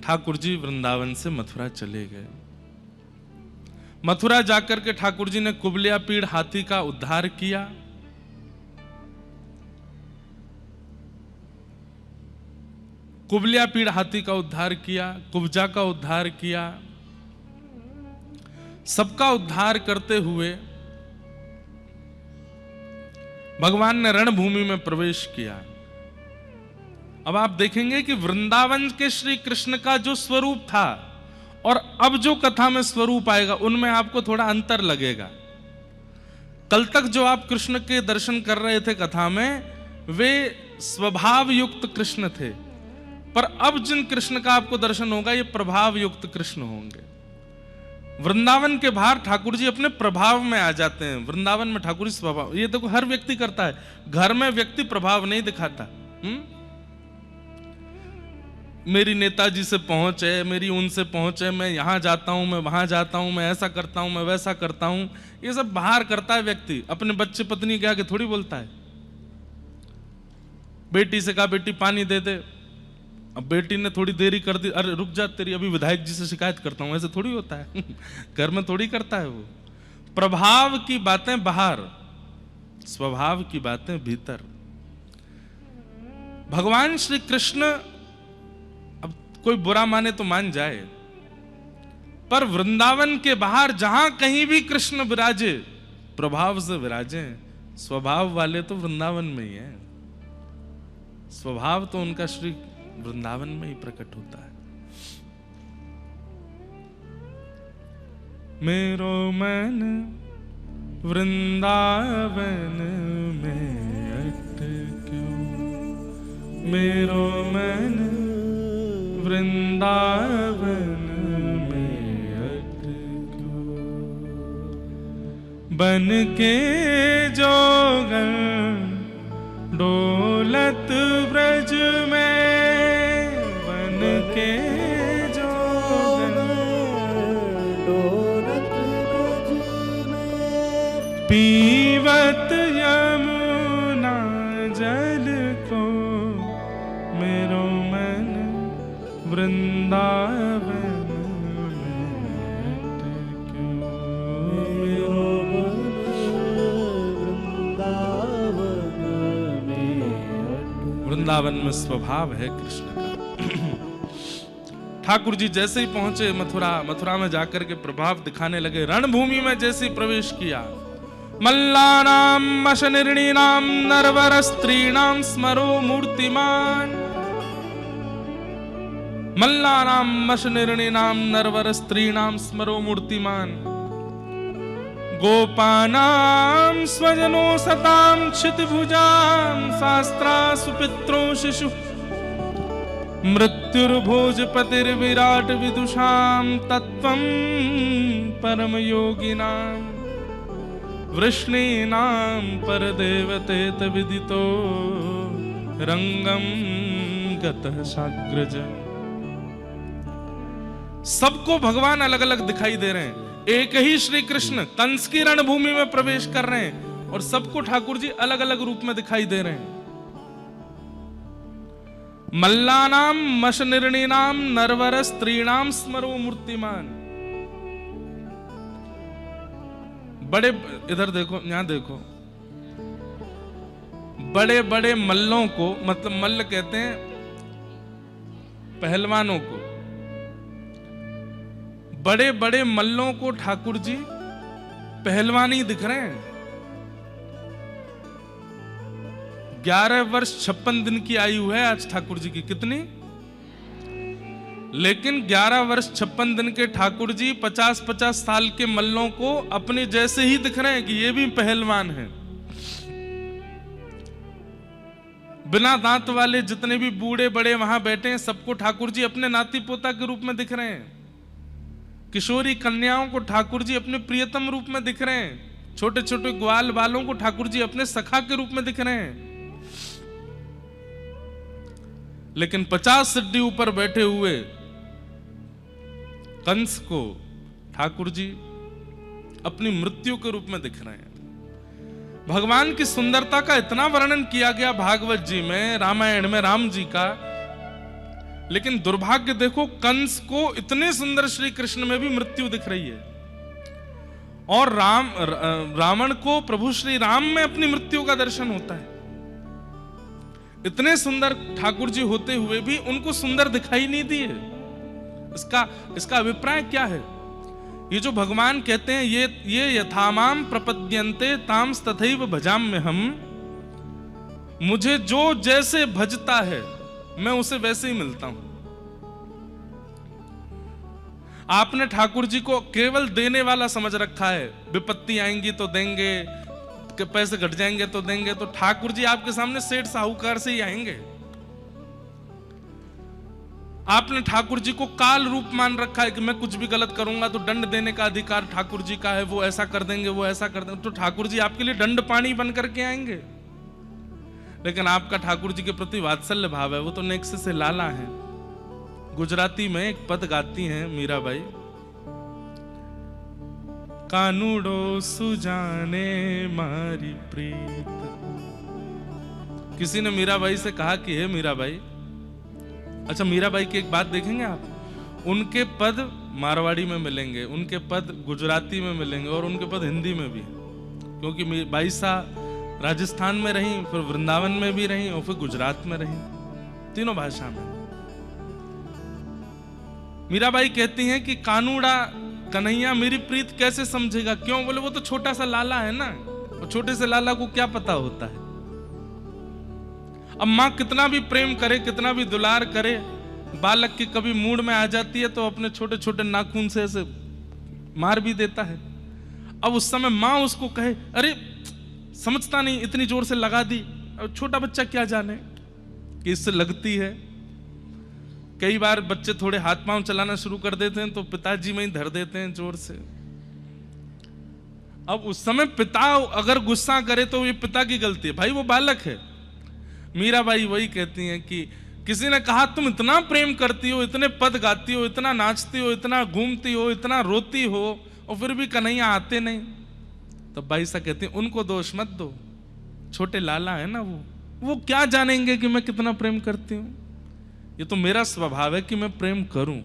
ठाकुर जी वृंदावन से मथुरा चले गए। मथुरा जाकर के ठाकुर जी ने कुबलिया पीड़ हाथी का उद्धार किया। कुबलिया पीड़ हाथी का उद्धार किया, कुब्जा का उद्धार किया। सबका उद्धार करते हुए भगवान ने रणभूमि में प्रवेश किया। अब आप देखेंगे कि वृंदावन के श्री कृष्ण का जो स्वरूप था और अब जो कथा में स्वरूप आएगा उनमें आपको थोड़ा अंतर लगेगा। कल तक जो आप कृष्ण के दर्शन कर रहे थे कथा में, वे स्वभाव युक्त कृष्ण थे, पर अब जिन कृष्ण का आपको दर्शन होगा ये प्रभाव युक्त कृष्ण होंगे। वृंदावन के बाहर ठाकुर जी अपने प्रभाव में आ जाते हैं। वृंदावन में ठाकुर जी स्वभाव, ये देखो हर व्यक्ति करता है। घर में व्यक्ति प्रभाव नहीं दिखाता। मेरी नेताजी से पहुंच है, मेरी उनसे पहुंच है, मैं यहां जाता हूं, मैं वहां जाता हूं, मैं ऐसा करता हूं, मैं वैसा करता हूं, ये सब बाहर करता है व्यक्ति। अपने बच्चे पत्नी के आगे थोड़ी बोलता है। बेटी से कहा बेटी पानी दे दे, अब बेटी ने थोड़ी देरी कर दी, अरे रुक जा तेरी अभी विधायक जी से शिकायत करता हूं, ऐसे थोड़ी होता है। घर में थोड़ी करता है वो। प्रभाव की बातें बाहर, स्वभाव की बातें भीतर। भगवान श्री कृष्ण, अब कोई बुरा माने तो मान जाए, पर वृंदावन के बाहर जहां कहीं भी कृष्ण विराजे, प्रभाव से विराजे। स्वभाव वाले तो वृंदावन में ही है। स्वभाव तो उनका श्री वृंदावन में ही प्रकट होता है। मेरो मन वृंदावन में अटक्यो, मेरो मन वृंदावन में अटक्यो, बन के जोगन डोलत ब्रज में, बन के जोगन डोलत ब्रज में, पीवत यमुना जल को, मेरो मन वृंदावन में अटक्यो, मेरो मन वृंदावन में स्वभाव है कृष्ण का। ठाकुर जी जैसे ही पहुंचे मथुरा में जाकर के प्रभाव दिखाने लगे। रणभूमि में जैसे ही प्रवेश किया, मल्लानाम मशनिर्णीनाम नरवर स्त्रीणाम स्मरो मूर्तिमान, मल्लानाम मशनिर्णीनाम नरवर स्त्रीणाम स्मरो मूर्तिमान, गोपानां स्वजनो सतां क्षितिभुजां शास्त्रा सुपित्रो शिशु, मृत्युर्भोजपतिर्विराट विदुषां तत्त्वं परमयोगिनां, वृष्णीनां परदेवतेत विदितो रंगं गतः साग्रज। सबको भगवान अलग अलग दिखाई दे रहे हैं। एक ही श्री कृष्ण कंस की रणभूमि में प्रवेश कर रहे हैं और सबको ठाकुर जी अलग अलग रूप में दिखाई दे रहे हैं। मल्लानाम मशनिर्णीनाम नरवर स्त्रीणाम स्मरो मूर्तिमान। बड़े, इधर देखो, यहां देखो, बड़े बड़े मल्लों को, मतलब मल्ल कहते हैं पहलवानों को, बड़े बड़े मल्लों को ठाकुर जी पहलवानी दिख रहे हैं। 11 वर्ष 56 दिन की आयु है आज ठाकुर जी की। कितनी? लेकिन 11 वर्ष 56 दिन के ठाकुर जी 50-50 साल के मल्लों को अपने जैसे ही दिख रहे हैं कि ये भी पहलवान हैं। बिना दांत वाले जितने भी बूढ़े बड़े वहां बैठे हैं, सबको ठाकुर जी अपने नाती पोता के रूप में दिख रहे हैं। किशोरी कन्याओं को ठाकुर जी अपने प्रियतम रूप में दिख रहे हैं। छोटे छोटे ग्वाल बालों को ठाकुर जी अपने सखा के रूप में दिख रहे हैं। लेकिन 50 सिद्धि ऊपर बैठे हुए कंस को ठाकुर जी अपनी मृत्यु के रूप में दिख रहे हैं। भगवान की सुंदरता का इतना वर्णन किया गया भागवत जी में, रामायण में राम जी का, लेकिन दुर्भाग्य देखो, कंस को इतने सुंदर श्री कृष्ण में भी मृत्यु दिख रही है, और रावण को प्रभु श्री राम में अपनी मृत्यु का दर्शन होता है। इतने सुंदर ठाकुर जी होते हुए भी उनको सुंदर दिखाई नहीं दिए। इसका अभिप्राय क्या है? ये जो भगवान कहते हैं, ये यथामाम प्रपद्यन्ते तांस तथैव भजाम्यहम्, मुझे जो जैसे भजता है मैं उसे वैसे ही मिलता हूं। आपने ठाकुर जी को केवल देने वाला समझ रखा है, विपत्ति आएंगी तो देंगे, पैसे घट जाएंगे तो देंगे, तो ठाकुर जी आपके सामने सेठ साहूकार से ही आएंगे। आपने ठाकुर जी को काल रूप मान रखा है कि मैं कुछ भी गलत करूंगा तो दंड देने का अधिकार ठाकुर जी का है, वो ऐसा कर देंगे, वो ऐसा कर देंगे, तो ठाकुर जी आपके लिए दंड पानी बन करके आएंगे। लेकिन आपका ठाकुर जी के प्रति वात्सल्य भाव है, वो तो नेक्स्ट से लाला है। गुजराती में एक पद गाती हैं मीराबाई, कानूडो सुजाने मारी प्रीत। किसी ने मीराबाई से कहा कि हे मीराबाई, अच्छा मीराबाई की एक बात देखेंगे आप, उनके पद मारवाड़ी में मिलेंगे, उनके पद गुजराती में मिलेंगे और उनके पद हिंदी में भी, क्योंकि बाईसा राजस्थान में रही, फिर वृंदावन में भी रही और फिर गुजरात में रही, तीनों भाषा में। मीराबाई कहती हैं कि कानूड़ा कन्हैया मेरी प्रीत कैसे समझेगा? क्यों? बोले वो तो छोटा सा लाला है ना, और छोटे से लाला को क्या पता होता है। अब माँ कितना भी प्रेम करे, कितना भी दुलार करे, बालक की कभी मूड में आ जाती है तो अपने छोटे छोटे नाखून से ऐसे मार भी देता है। अब उस समय माँ उसको कहे, अरे समझता नहीं, इतनी जोर से लगा दी। अब छोटा बच्चा क्या जाने कि इससे लगती है। कई बार बच्चे थोड़े हाथ पांव चलाना शुरू कर देते हैं तो पिताजी में ही धर देते हैं जोर से। अब उस समय पिता अगर गुस्सा करे तो ये पिता की गलती है, भाई वो बालक है। मीराबाई वही कहती हैं कि किसी ने कहा तुम इतना प्रेम करती हो, इतने पद गाती हो, इतना नाचती हो, इतना घूमती हो, इतना रोती हो, और फिर भी कन्हैया आते नहीं। तो बाई सा कहती हैं उनको दोष मत दो, छोटे लाला है ना, वो क्या जानेंगे कि मैं कितना प्रेम करती हूं। ये तो मेरा स्वभाव है कि मैं प्रेम करूं।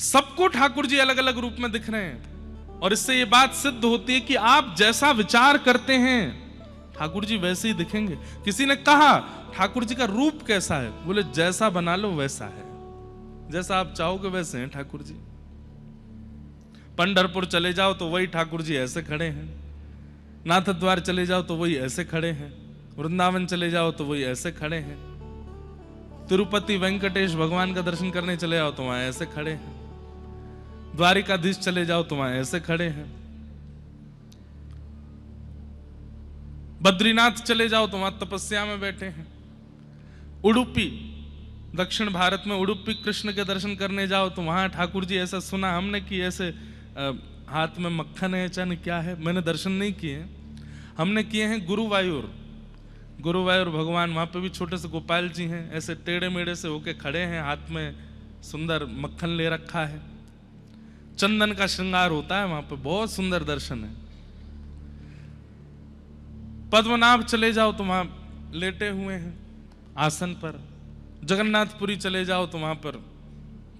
सबको ठाकुर जी अलग अलग रूप में दिख रहे हैं, और इससे ये बात सिद्ध होती है कि आप जैसा विचार करते हैं ठाकुर जी वैसे ही दिखेंगे। किसी ने कहा ठाकुर जी का रूप कैसा है? बोले जैसा बना लो वैसा है, जैसा आप चाहोगे वैसे हैं ठाकुर जी। पंढरपुर चले जाओ तो वही ठाकुर जी ऐसे खड़े हैं, नाथ द्वार चले जाओ तो वही ऐसे खड़े हैं, वृंदावन चले जाओ तो वही ऐसे खड़े हैं, तिरुपति वेंकटेश भगवान का दर्शन करने चले जाओ तो वहां ऐसे खड़े हैं, द्वारिकाधीश चले जाओ तो वहां ऐसे खड़े हैं, बद्रीनाथ चले जाओ तो वहां तपस्या में बैठे हैं, उडुपी दक्षिण भारत में उडुपी कृष्ण के दर्शन करने जाओ तो वहां ठाकुर जी ऐसा सुना हमने कि ऐसे हाथ में मक्खन है, चन क्या है, मैंने दर्शन नहीं किए, हमने किए हैं गुरुवायूर भगवान, वहां पे भी छोटे से गोपाल जी हैं, ऐसे टेढ़े मेढ़े से होके खड़े हैं, हाथ में सुंदर मक्खन ले रखा है, चंदन का श्रृंगार होता है वहां पे, बहुत सुंदर दर्शन है। पद्मनाभ चले जाओ तो वहां लेटे हुए हैं आसन पर, जगन्नाथपुरी चले जाओ तो वहां पर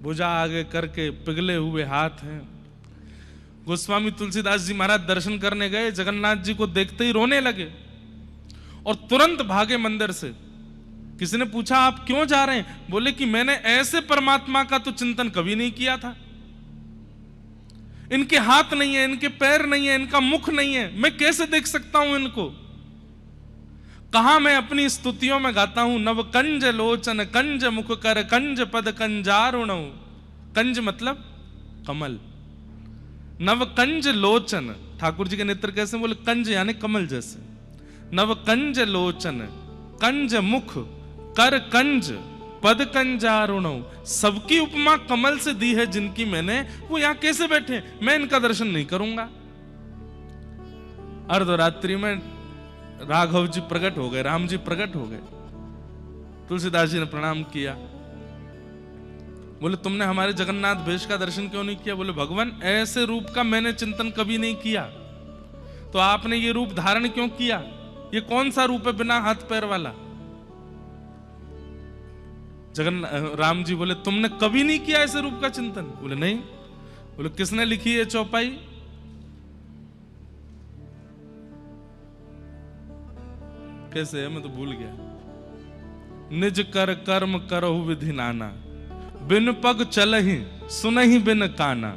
भुजा आगे करके पिघले हुए हाथ हैं। गोस्वामी तुलसीदास जी महाराज दर्शन करने गए, जगन्नाथ जी को देखते ही रोने लगे और तुरंत भागे मंदिर से। किसी ने पूछा आप क्यों जा रहे हैं? बोले कि मैंने ऐसे परमात्मा का तो चिंतन कभी नहीं किया था, इनके हाथ नहीं है, इनके पैर नहीं है, इनका मुख नहीं है, मैं कैसे देख सकता हूं इनको। कहा मैं अपनी स्तुतियों में गाता हूं, नव कंज लोचन कंज मुख कर कंज पद कंजारुण, कंज मतलब कमल, नव कंज लोचन, ठाकुर जी के नेत्र कैसे? बोले कंज यानी कमल जैसे, नव कंज लोचन कंज मुख कर कंज पद कंजारुण, सबकी उपमा कमल से दी है जिनकी मैंने, वो यहां कैसे बैठे? मैं इनका दर्शन नहीं करूंगा। अर्धरात्रि में राघव जी प्रकट हो गए, राम जी प्रकट हो गए, तुलसीदास जी ने प्रणाम किया, बोले तुमने हमारे जगन्नाथ भेष का दर्शन क्यों नहीं किया? बोले भगवान ऐसे रूप का मैंने चिंतन कभी नहीं किया, तो आपने ये रूप धारण क्यों किया? ये कौन सा रूप है बिना हाथ पैर वाला? राम जी बोले तुमने कभी नहीं किया ऐसे रूप का चिंतन? बोले नहीं। बोले किसने लिखी है चौपाई? कैसे है, मैं तो भूल गया। निज कर कर्म करहु विधि नाना, बिन पग चलहि सुनहि बिन काना।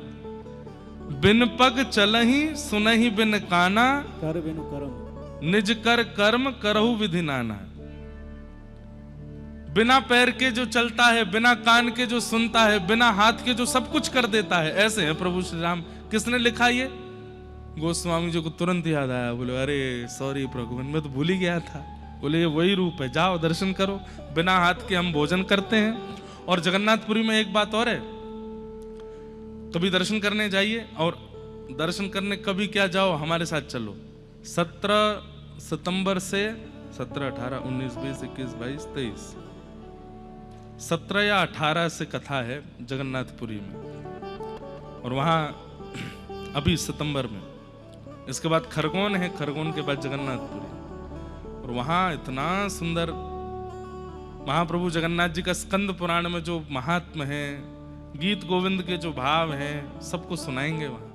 बिन पग चलहि सुनहि बिन काना, कर बिनु कर्म। निज कर कर्म करहु विधि नाना। बिना पैर के जो चलता है, बिना कान के जो सुनता है, बिना हाथ के जो सब कुछ कर देता है, ऐसे है प्रभु श्री राम। किसने लिखा ये? गोस्वामी जी को तुरंत याद आया। बोले अरे सॉरी प्रभु, मैं तो भूल ही गया था। बोले ये वही रूप है, जाओ दर्शन करो। बिना हाथ के हम भोजन करते हैं। और जगन्नाथपुरी में एक बात और है, कभी दर्शन करने जाइए, और दर्शन करने कभी क्या जाओ, हमारे साथ चलो। 17 सितंबर से 17, 18, 19, 20, 21, 22, 23, 17 या 18 से कथा है जगन्नाथपुरी में। और वहां अभी सितंबर में, इसके बाद खरगोन है, खरगोन के बाद जगन्नाथपुरी। और वहां इतना सुंदर महाप्रभु जगन्नाथ जी का स्कंद पुराण में जो महात्म है, गीत गोविंद के जो भाव हैं, सबको सुनाएंगे वहां।